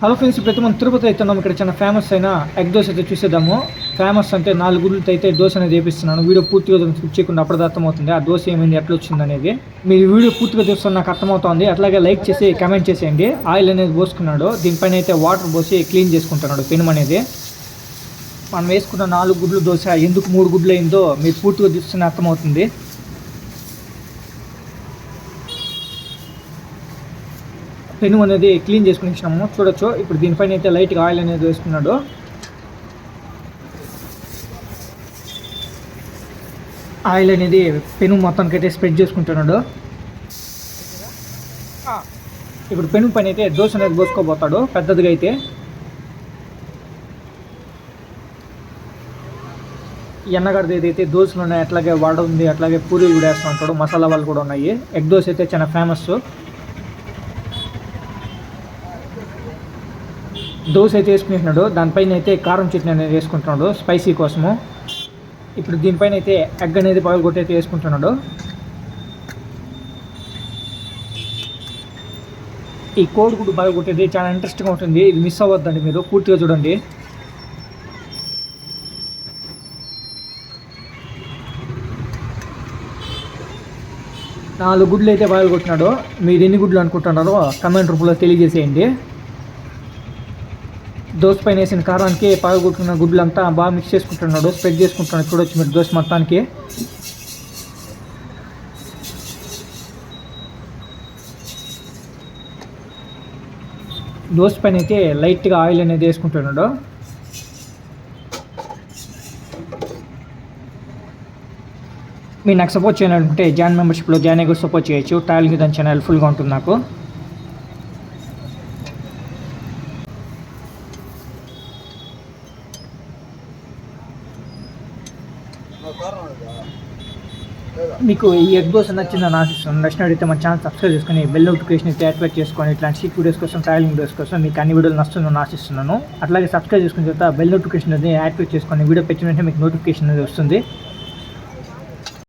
Hello friends, ఇప్పుడైతే మనం తిరుపతి అయితే ఉన్నాం. ఇక్కడ చాలా ఫేమస్ అయిన ఎగ్ దోశ అయితే చూసేద్దాము. ఫేమస్ అంటే 4 గుడ్లతో అయితే దోశ అనేది వేపిస్తున్నాను. వీడియో పూర్తిగా స్కిప్ చేయకుండా అప్పుడు అర్థమవుతుంది ఆ దోశ ఏమైంది, ఎట్లా వచ్చింది అనేది. మీరు వీడియో పూర్తిగా చూస్తే నాకు అర్థమవుతుంది. అట్లాగే లైక్ చేసి కామెంట్ చేసేయండి. ఆయిల్ అనేది పోసుకున్నాడు, దీనిపైన అయితే వాటర్ పోసి క్లీన్ చేసుకుంటున్నాడు పెనం అనేది. మనం వేసుకున్న 4 గుడ్లు దోశ ఎందుకు 3 గుడ్లు అయిందో మీరు పూర్తిగా చూస్తేనే అర్థమవుతుంది. పెను అనేది క్లీన్ చేసుకుని ఇచ్చినాము, చూడొచ్చు. ఇప్పుడు దీనిపైన అయితే లైట్గా ఆయిల్ అనేది వేసుకున్నాడు. ఆయిల్ అనేది పెను మొత్తానికి అయితే స్ప్రెడ్ చేసుకుంటున్నాడు. ఇప్పుడు పెను పైన అయితే దోశ అనేది పోసుకోబోతాడు పెద్దదిగా అయితే. ఎన్నగడది ఏదైతే దోశలు ఉన్నాయి అట్లాగే వడ ఉంది, అట్లాగే పూరీలు కూడా వేస్తూ ఉంటాడు. మసాలా వాళ్ళు కూడా ఉన్నాయి. ఎగ్ దోశ అయితే చాలా ఫేమస్. దోశ అయితే వేసుకుంటున్నాడు. దానిపైన అయితే కారం చట్నీ అనేది వేసుకుంటున్నాడు స్పైసీ కోసము. ఇప్పుడు దీనిపైన అయితే ఎగ్ అనేది పగలగొట్టి అయితే వేసుకుంటున్నాడు. ఈ కోడిగుడ్డు పగలగొట్టేది చాలా ఇంట్రెస్టింగ్గా ఉంటుంది. ఇది మిస్ అవ్వద్దండి, మీరు పూర్తిగా చూడండి. నాలుగు గుడ్లు అయితే పగలగొట్టినాడు. మీరు ఎన్ని గుడ్లు అనుకుంటున్నారో కమెంట్ రూపంలో తెలియజేసేయండి. దోశ పైన వేసిన కారానికి పగలగొట్టుకున్న గుడ్లంతా బాగా మిక్స్ చేసుకుంటున్నాడు, స్ప్రెడ్ చేసుకుంటున్నాడు. చూడొచ్చు మీరు దోశ మొత్తానికి. దోశ పైన అయితే లైట్గా ఆయిల్ అనేది వేసుకుంటున్నాడు. మీరు నాకు సపోర్ట్ చేయాలనుకుంటే జాయిన్ మెంబర్షిప్లో జాయిన్ అయ్యి సపోర్ట్ చేయొచ్చు. ట్రావెలింగ్ దాని చాలా హెల్ప్ఫుల్గా ఉంటుంది నాకు. మీకు ఈ ఎగ్ దోశ నచ్చిందని ఆశిస్తున్నాను. నచ్చినట్టయితే మన ఛానల్ సబ్స్క్రైబ్ చేసుకొని బెల్ నోటిఫికేషన్ అయితే యాక్టివేట్ చేసుకొని ఇట్లాంటి షీట్ వీడియోస్ కోసం, ట్రావెలింగ్ వీడియోస్ కోసం మీకు అన్ని వీడియోలు నచ్చుతుందని ఆశిస్తున్నాను. అట్లాగే సబ్స్క్రైబ్ చేసుకున్న తర్వాత బెల్ నోటిఫికేషన్ అనేది యాక్టివేట్ చేసుకొని వీడియో పెట్టిన వెంటనే మీకు నోటిఫికేషన్ అనేది వస్తుంది.